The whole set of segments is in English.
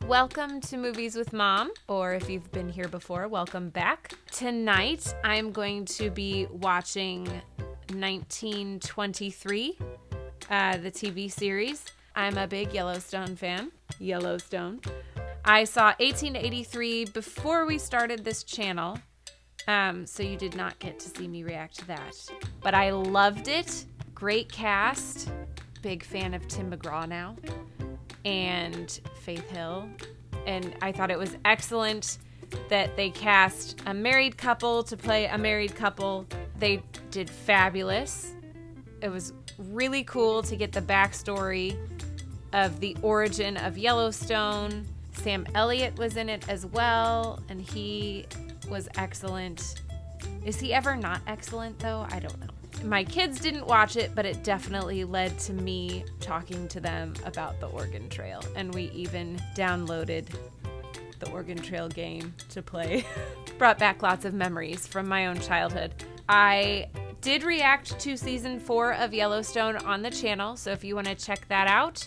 Welcome to Movies with Mom, or if you've been here before, welcome back. Tonight, I'm going to be watching 1923, the TV series. I'm a big Yellowstone fan. Yellowstone. I saw 1883 before we started this channel, so you did not get to see me react to that. But I loved it. Great cast. Big fan of Tim McGraw now. And Faith Hill. And I thought it was excellent that they cast a married couple to play a married couple. They did fabulous. It was really cool to get the backstory of the origin of Yellowstone. Sam Elliott was in it as well, and he was excellent. Is he ever not excellent, though? I don't know. My kids didn't watch it, but it definitely led to me talking to them about the Oregon Trail. And we even downloaded the Oregon Trail game to play. Brought back lots of memories from my own childhood. I did react to season 4 of Yellowstone on the channel, so if you want to check that out,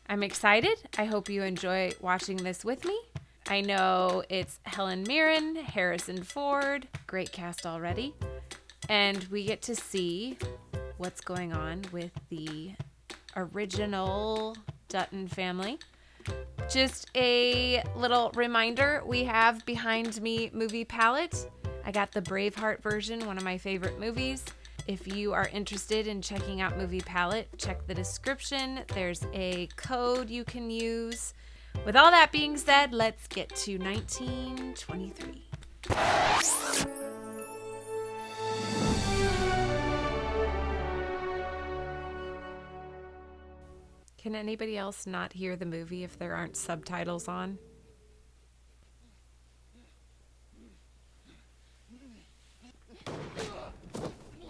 I'm excited. I hope you enjoy watching this with me. I know it's Helen Mirren, Harrison Ford, great cast already. And we get to see what's going on with the original Dutton family. Just a little reminder, we have behind me movie palette. I got the Braveheart version, one of my favorite movies. If you are interested in checking out Movie Palette, check the description. There's a code you can use. With all that being said, let's get to 1923. Can anybody else not hear the movie if there aren't subtitles on?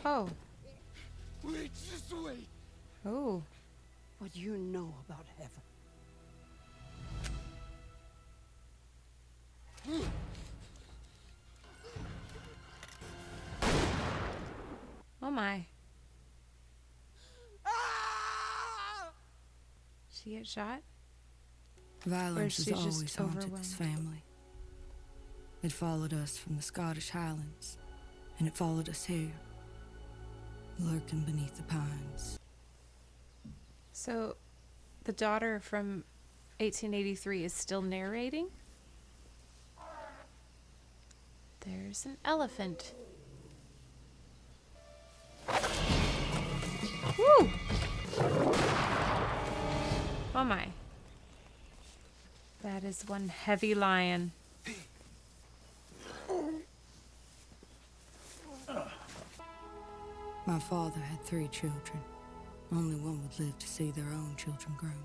Oh. Wait, just wait. Oh. What do you know about heaven? Oh my. She get shot? Violence has she's always just haunted overwhelmed? this family. It followed us from the Scottish Highlands, and it followed us here, lurking beneath the pines. So, the daughter from 1883 is still narrating? There's an elephant. Woo! Oh my. That is one heavy lion. My father had 3 children. Only one would live to see their own children grown.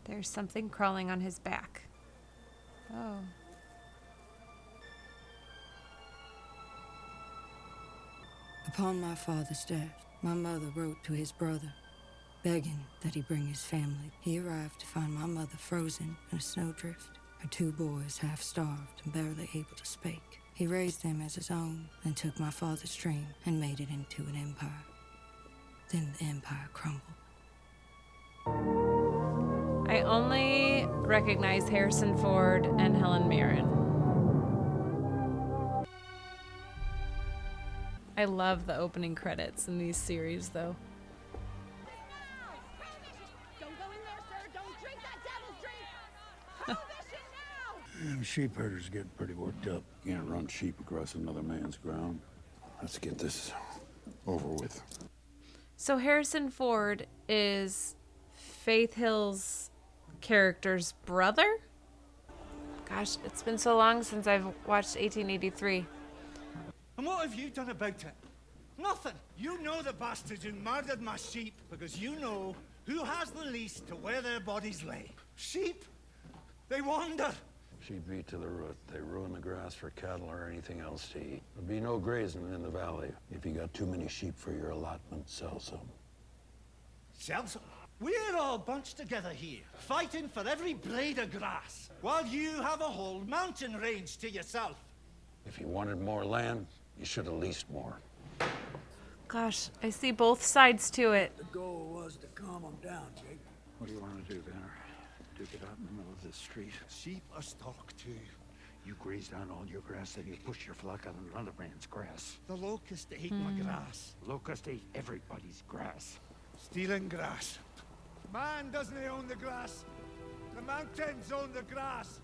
There's something crawling on his back. Oh. Upon my father's death, my mother wrote to his brother, begging that he bring his family. He arrived to find my mother frozen in a snowdrift, her 2 boys half starved and barely able to speak. He raised them as his own and took my father's dream and made it into an empire. Then the empire crumbled. I only recognize Harrison Ford and Helen Mirren. I love the opening credits in these series, though. Don't go in there, sir. Don't drink that devil's drink. Prohibition now. The sheep herders getting pretty worked up. Can't run sheep across another man's ground. Let's get this over with. So Harrison Ford is Faith Hill's character's brother? Gosh, it's been so long since I've watched 1883. And what have you done about it? Nothing. You know the bastards who murdered my sheep because you know who has the lease to where their bodies lay. Sheep, they wander. Sheep eat to the root. They ruin the grass for cattle or anything else to eat. There'll be no grazing in the valley. If you got too many sheep for your allotment, sell some. Sell some. We're all bunched together here, fighting for every blade of grass, while you have a whole mountain range to yourself. If you wanted more land, you should have leased more. Gosh, I see both sides to it. The goal was to calm them down, Jake. What do you want to do, Banner? Duke it out in the middle of the street? Sheep are stock too. You graze down all your grass, then you push your flock on another man's grass. The locusts ate my grass. Locust ate everybody's grass. Stealing grass. Man doesn't own the grass. The mountains own the grass.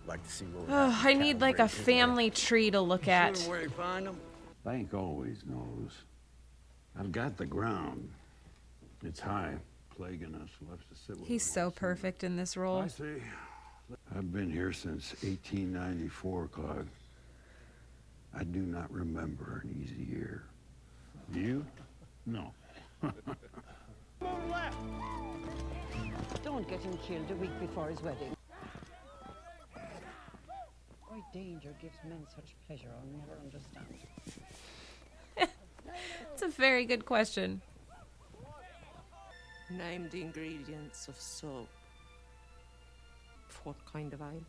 Like to see what Oh, I need like a family tree to look at. where you find them. Bank always knows. I've got the ground. It's high, plaguing us. We'll have to sit with He's it so once in a perfect in this role. I see. I've been here since 1894, Claude. I do not remember an easy year. You? No. Don't get him killed a week before his wedding. Why danger gives men such pleasure, I'll never understand. It's a very good question. Name the ingredients of soap. What kind of oil?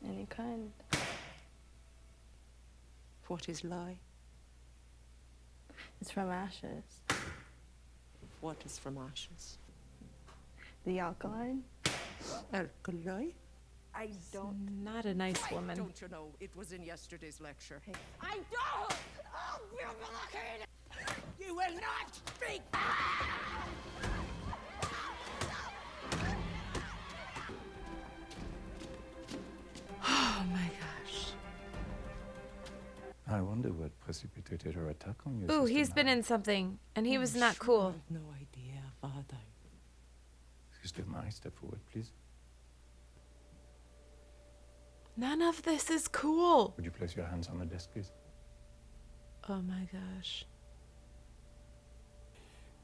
Any kind. What is lye? It's from ashes. What is from ashes? The alkaline. Alkali? I don't. Not a nice woman. Don't you know? It was in yesterday's lecture. I don't! Oh, you're blocking! You will not speak! Oh my gosh. I wonder what precipitated her attack on you. Ooh, Sister he's been Mary. in something, and he was not cool. I've no idea, Father. Sister Mary, step forward, please. None of this is cool. Would you place your hands on the desk, please? Oh my gosh.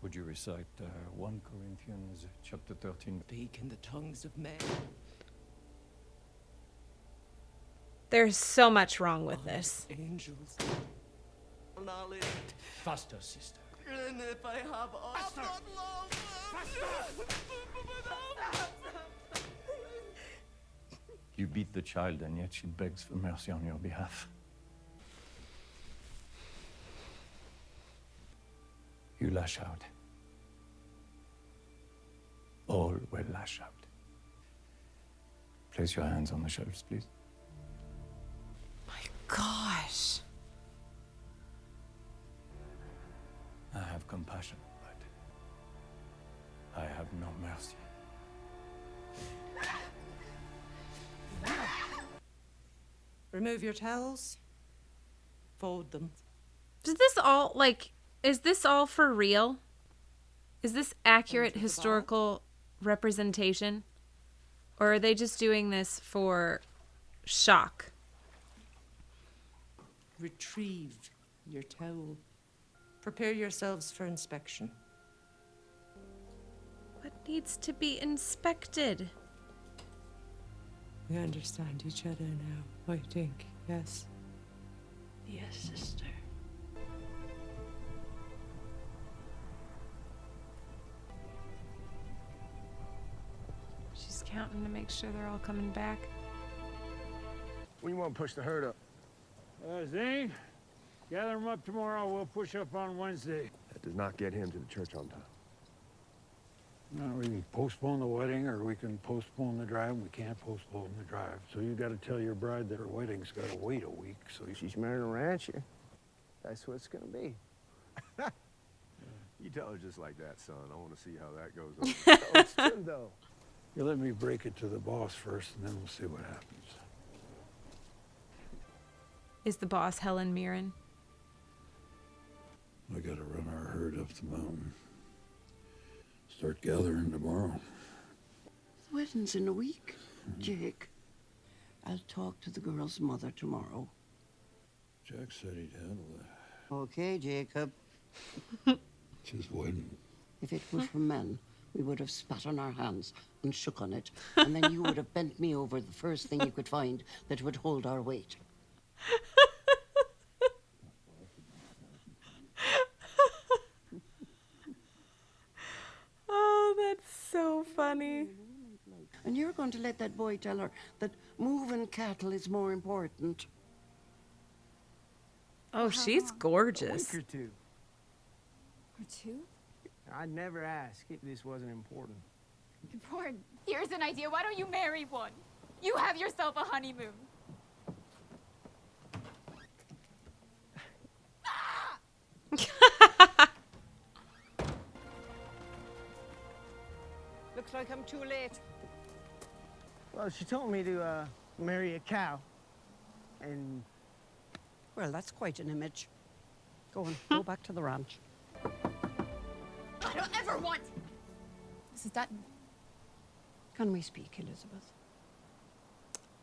Would you recite 1 Corinthians chapter 13? Speak in the tongues of men. There's so much wrong with this. Angels. Knowledge. Faster, sister. And if I have all... You beat the child, and yet she begs for mercy on your behalf. You lash out. All will lash out. Place your hands on the shelves, please. My gosh. I have compassion, but I have no mercy. Remove your towels. Fold them. Does this all, like, is this all for real? Is this accurate historical representation? Or are they just doing this for shock? Retrieve your towel. Prepare yourselves for inspection. What needs to be inspected? We understand each other now, I think, yes? Yes, sister. She's counting to make sure they're all coming back. When you want to push the herd up? Zane, gather them up tomorrow. We'll push up on Wednesday. That does not get him to the church on time. No, we can postpone the wedding, or we can postpone the drive. We can't postpone the drive. So you got to tell your bride that her wedding's got to wait a week. So She's marrying a rancher. That's what it's gonna be. You tell her just like that, son. I want to see how that goes on. Oh, it's true, though. you let me break it to the boss first, and then we'll see what happens. Is the boss Helen Mirren? I got to run our herd up the mountain. Start gathering tomorrow. The wedding's in a week, Jake. I'll talk to the girl's mother tomorrow. Jack said he'd handle that. Okay, Jacob. It's his wedding. If it was for men, we would have spat on our hands and shook on it, and then you would have bent me over the first thing you could find that would hold our weight. Oh, that's so funny. And you're going to let that boy tell her that moving cattle is more important. Oh, she's gorgeous. A week or two. Or two? I'd never ask if this wasn't important. born. Here's an idea. Why don't you marry one? You have yourself a honeymoon. Looks like I'm too late. Well, she told me to marry a cow. And Well, that's quite an image. Go on, go back to the ranch. I don't ever want Mrs. Dutton. Can we speak, Elizabeth?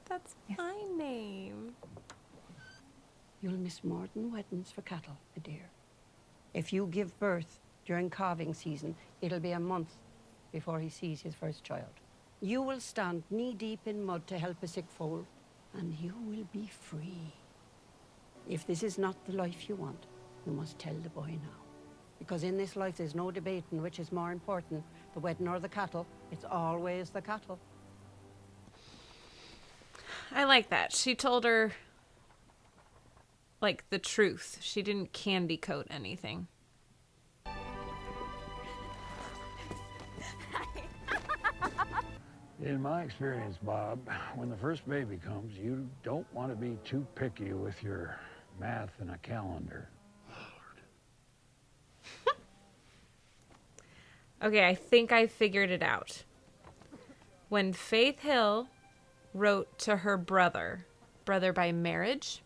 That's my name. You'll miss more than weddings for cattle, my dear. If you give birth during calving season, it'll be a month before he sees his first child. You will stand knee-deep in mud to help a sick foal, and you will be free. If this is not the life you want, you must tell the boy now. Because in this life, there's no debating which is more important, the wedding or the cattle. It's always the cattle. I like that. She told her, like, the truth. She didn't candy coat anything. In my experience, Bob, when the first baby comes, you don't want to be too picky with your math and a calendar. Okay, I think I figured it out. When Faith Hill wrote to her brother by marriage,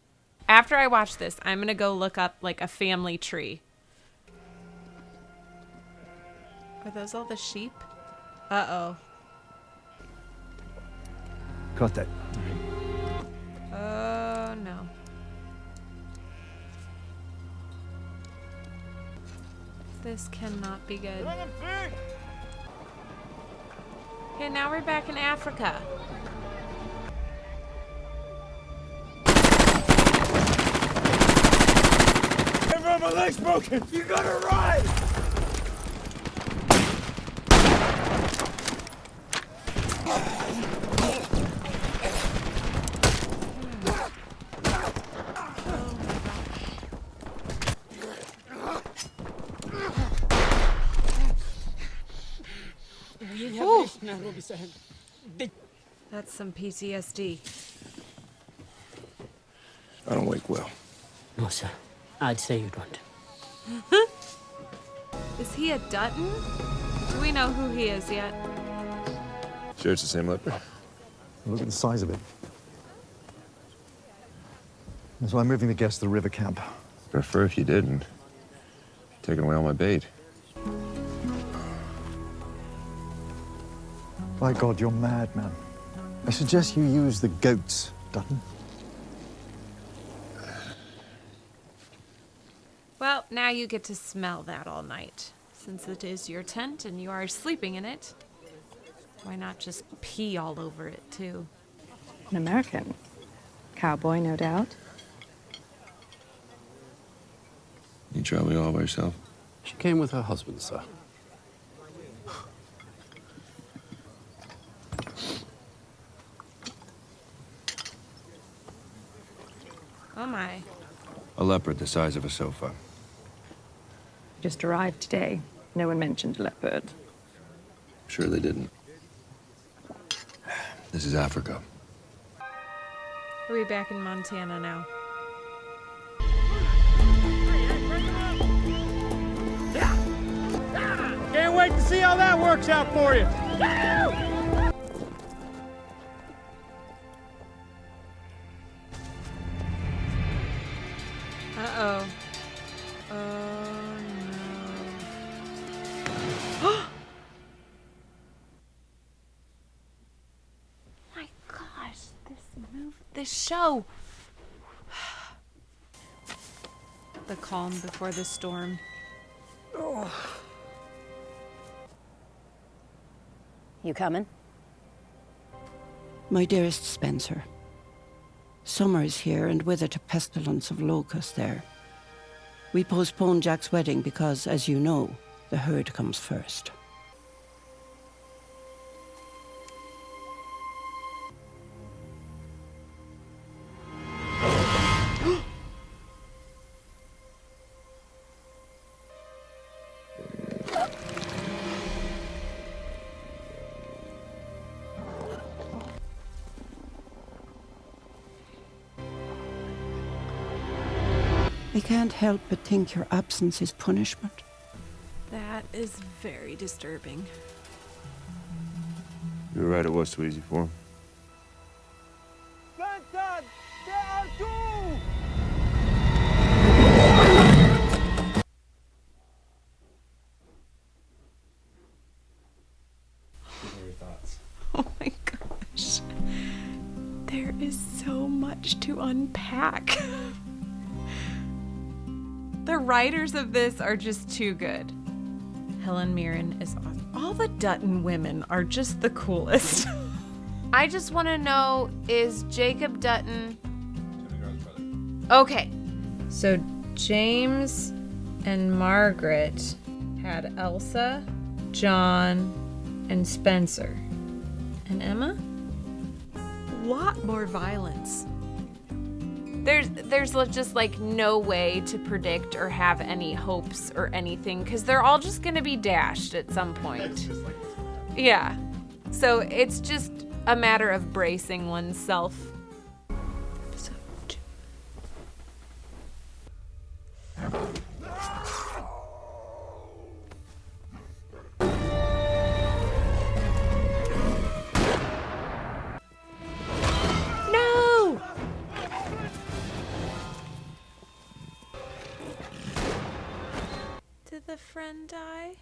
after I watch this, I'm going to go look up, like, a family tree. Are those all the sheep? Uh-oh. cut that. Oh, no. This cannot be good. Okay, now we're back in Africa. Everyone, my leg's broken! You gotta ride! That's some PTSD. I don't wake well. No, sir. I'd say you don't. Is he a Dutton? Do we know who he is yet? Sure it's the same leopard? Look at the size of it. That's why I'm moving the guests to the river camp. Prefer if you didn't. Taking away all my bait. By God, you're mad, man. I suggest you use the goats, Dutton. Well, now you get to smell that all night. Since it is your tent and you are sleeping in it, why not just pee all over it, too? An American. Cowboy, no doubt. You traveling all by yourself? She came with her husband, sir. Oh, my. A leopard the size of a sofa. Just arrived today. No one mentioned leopard. Sure they didn't. This is Africa. Are we back in Montana now? Can't wait to see how that works out for you. Uh-oh. Oh, no. My gosh, this show. The calm before the storm. Oh. You coming? My dearest Spencer, summer is here, and with it a pestilence of locusts there. We postponed Jack's wedding because, as you know, the herd comes first. I can't help but think your absence is punishment. That is very disturbing. You were right, it was too easy for him. Vincent! There are two! What are your thoughts? Oh my gosh. There is so much to unpack. The writers of this are just too good. Helen Mirren is awesome. All the Dutton women are just the coolest. I just want to know, is Jacob Dutton... Okay. So James and Margaret had Elsa, John, and Spencer. And Emma? Lot more violence. There's just like no way to predict or have any hopes or anything because they're all just gonna be dashed at some point. Yeah. So it's just a matter of bracing oneself. Episode 2. No! Did the friend die?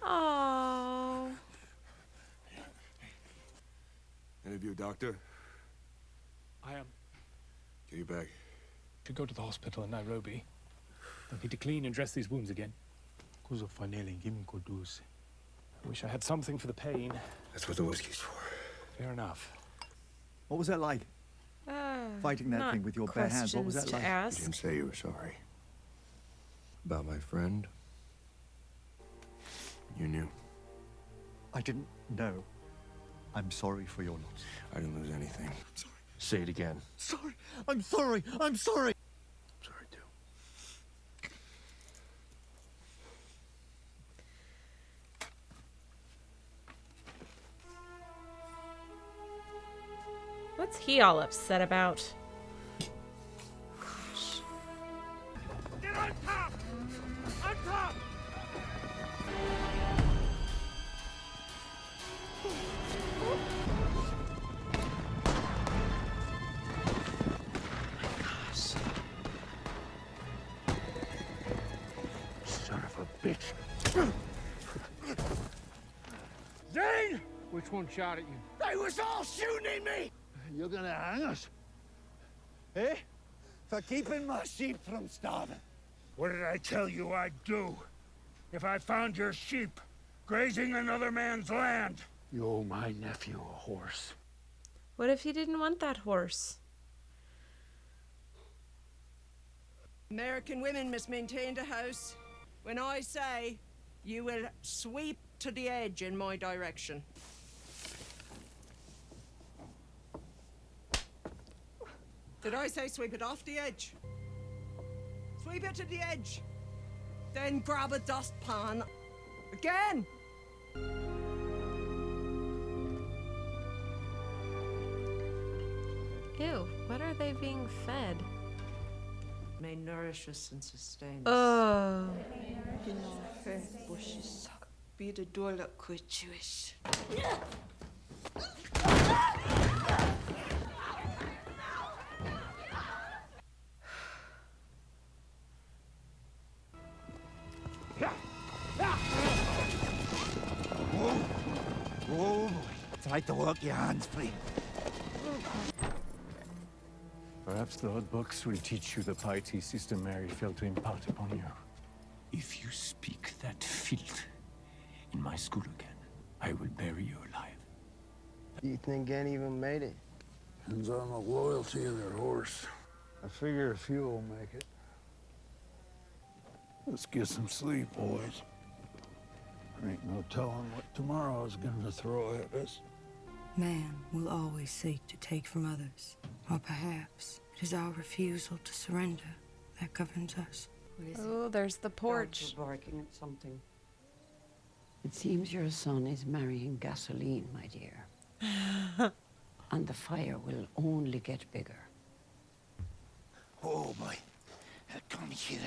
Oh. Any of you a doctor? I am. Get your bag. Should go to the hospital in Nairobi. They'll need to clean and dress these wounds again. I wish I had something for the pain. That's what the whiskey's for. Fair enough. What was that like? Fighting that thing with your bare hands. What was that like? You didn't say you were sorry. About my friend? You knew. I didn't know. I'm sorry for your loss. I didn't lose anything. I'm sorry. Say it again. Sorry. I'm sorry. I'm sorry. I'm sorry, too. What's he all upset about? Gosh. Get on top! On top! Son of a bitch. Zane! Which one shot at you? They was all shooting at me! You're gonna hang us? Eh? For keeping my sheep from starving. What did I tell you I'd do? If I found your sheep grazing another man's land? You owe my nephew a horse. What if he didn't want that horse? American women must maintain the house. When I say, you will sweep to the edge in my direction. Did I say sweep it off the edge? Sweep it to the edge. Then grab a dustpan. Again! Ew, what are they being fed? May nourish us and sustain us. Oh. Be the door that quit Jewish. Oh boy. Try to work your hands free. Perhaps the old books will teach you the piety Sister Mary failed to impart upon you. If you speak that filth in my school again, I will bury you alive. You think any of them made it? Depends on the loyalty of their horse. I figure a few will make it. Let's get some sleep, boys. There ain't no telling what tomorrow's gonna throw at us. Man will always seek to take from others, or perhaps it is our refusal to surrender that governs us. Oh, there's the porch. Barking at something. It seems your son is marrying gasoline, my dear. And the fire will only get bigger. Oh boy. Kom hier.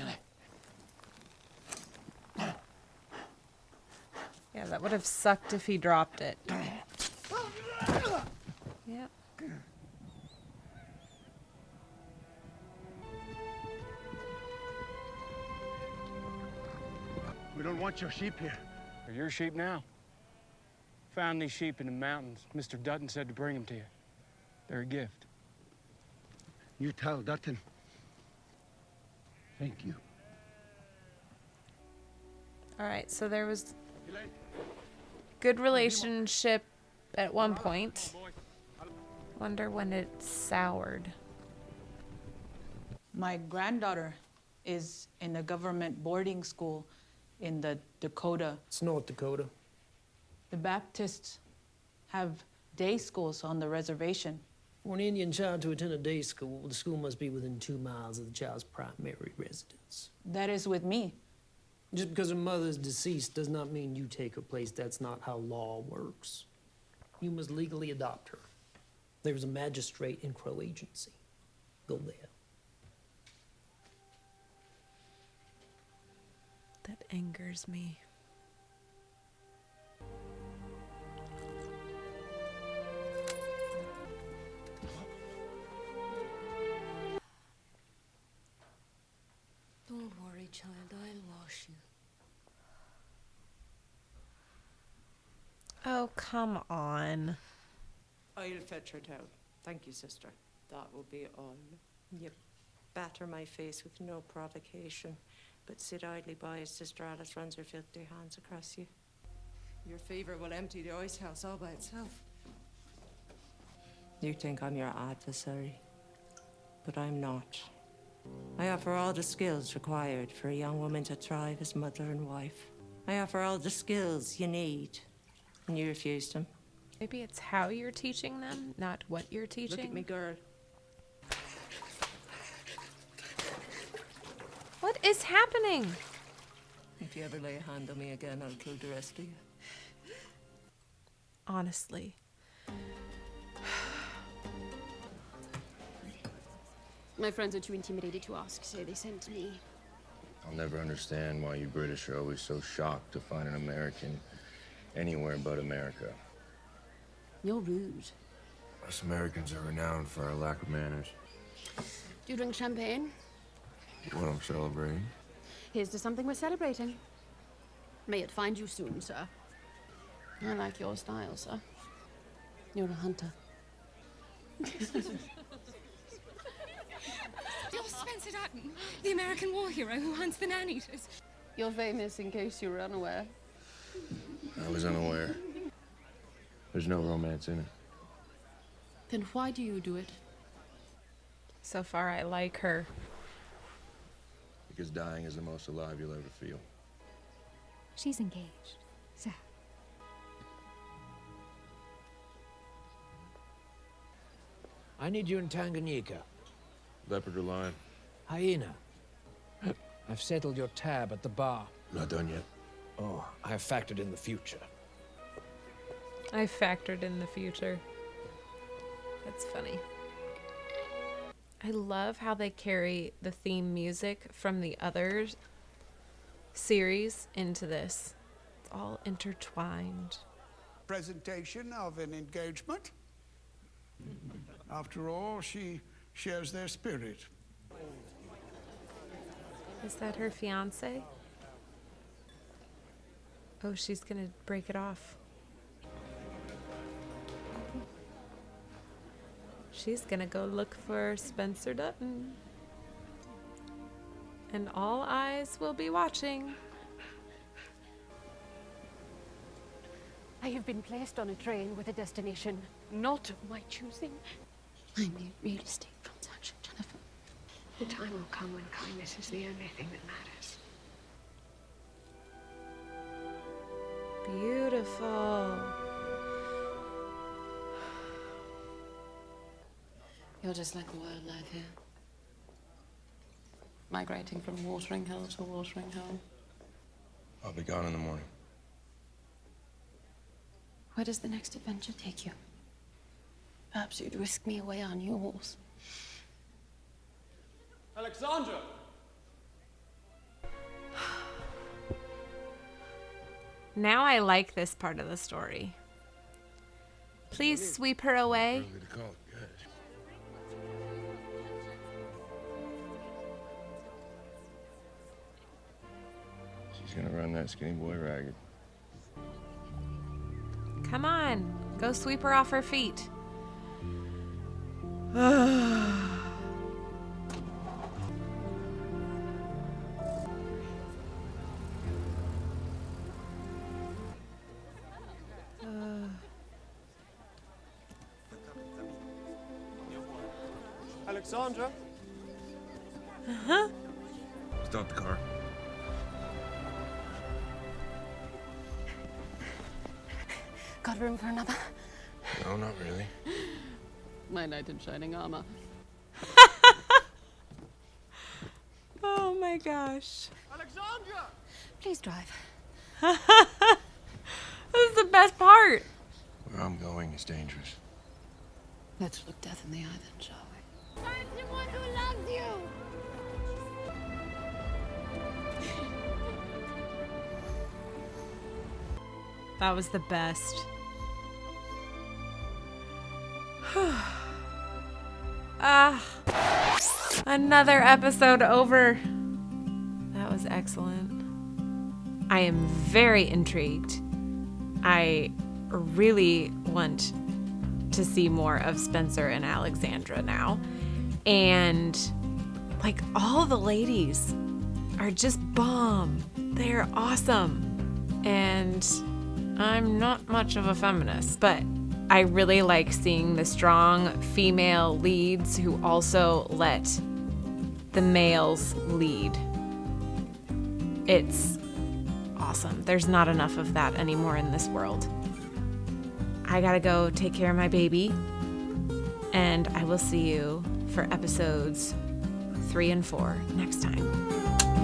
Yeah, that would have sucked if he dropped it. Yep. We don't want your sheep here. They're your sheep now. Found these sheep in the mountains. Mr. Dutton said to bring them to you. They're a gift. You tell Dutton. Thank you. All right, so there was good relationship at one point. Wonder when it soured. My granddaughter is in a government boarding school in the Dakota. It's North Dakota. The Baptists have day schools on the reservation. For an Indian child to attend a day school, the school must be within 2 miles of the child's primary residence. That is with me. Just because her mother is deceased does not mean you take her place. That's not how law works. You must legally adopt her. There's a magistrate in Crow Agency. Go there. That angers me. Don't worry, child. I'll wash you. Oh, come on. I'll fetch her down. Thank you, sister. That will be all. You batter my face with no provocation, but sit idly by as Sister Alice runs her filthy hands across you. Your fever will empty the ice house all by itself. You think I'm your adversary, but I'm not. I offer all the skills required for a young woman to thrive as mother and wife. I offer all the skills you need, and you refuse them. Maybe it's how you're teaching them, not what you're teaching. Look at me, girl. What is happening? If you ever lay a hand on me again, I'll kill the rest of you. Honestly. My friends are too intimidated to ask, so they sent me. I'll never understand why you British are always so shocked to find an American anywhere but America. You're rude. Us Americans are renowned for our lack of manners. Do you drink champagne? What I'm celebrating. Here's to something we're celebrating. May it find you soon, sir. I like your style, sir. You're a hunter. You're Spencer Dutton, the American war hero who hunts the man-eaters. You're famous in case you were unaware. I was unaware. There's no romance in it. Then why do you do it? So far, I like her. Because dying is the most alive you'll ever feel. She's engaged, so. I need you in Tanganyika. Leopard or lion? Hyena. I've settled your tab at the bar. Not done yet. Oh, I have factored in the future. I factored in the future. That's funny. I love how they carry the theme music from the other series into this. It's all intertwined. Presentation of an engagement. After all, she shares their spirit. Is that her fiance? Oh, she's gonna break it off. She's gonna go look for Spencer Dutton. And all eyes will be watching. I have been placed on a train with a destination not of my choosing. I made real estate transaction, Jennifer. The time will come when kindness is the only thing that matters. Beautiful. You're just like the wildlife here. Migrating from watering hole to watering hole. I'll be gone in the morning. Where does the next adventure take you? Perhaps you'd whisk me away on your horse. Alexandra! Now I like this part of the story. Please sweep her away. She's gonna run that skinny boy ragged. Come on, go sweep her off her feet. Alexandra? Uh-huh. Stop the car. Got room for another? No, not really. My knight in shining armor. Oh my gosh. Alexandra! Please drive. This is the best part. Where I'm going is dangerous. Let's look death in the eye then, shall we? Find someone who loves you! That was the best. Another episode over. That was excellent. I am very intrigued. I really want to see more of Spencer and Alexandra now. And like all the ladies are just bomb. They're awesome. And I'm not much of a feminist, but I really like seeing the strong female leads who also let the males lead. It's awesome. There's not enough of that anymore in this world. I gotta go take care of my baby, and I will see you for episodes 3 and 4 next time.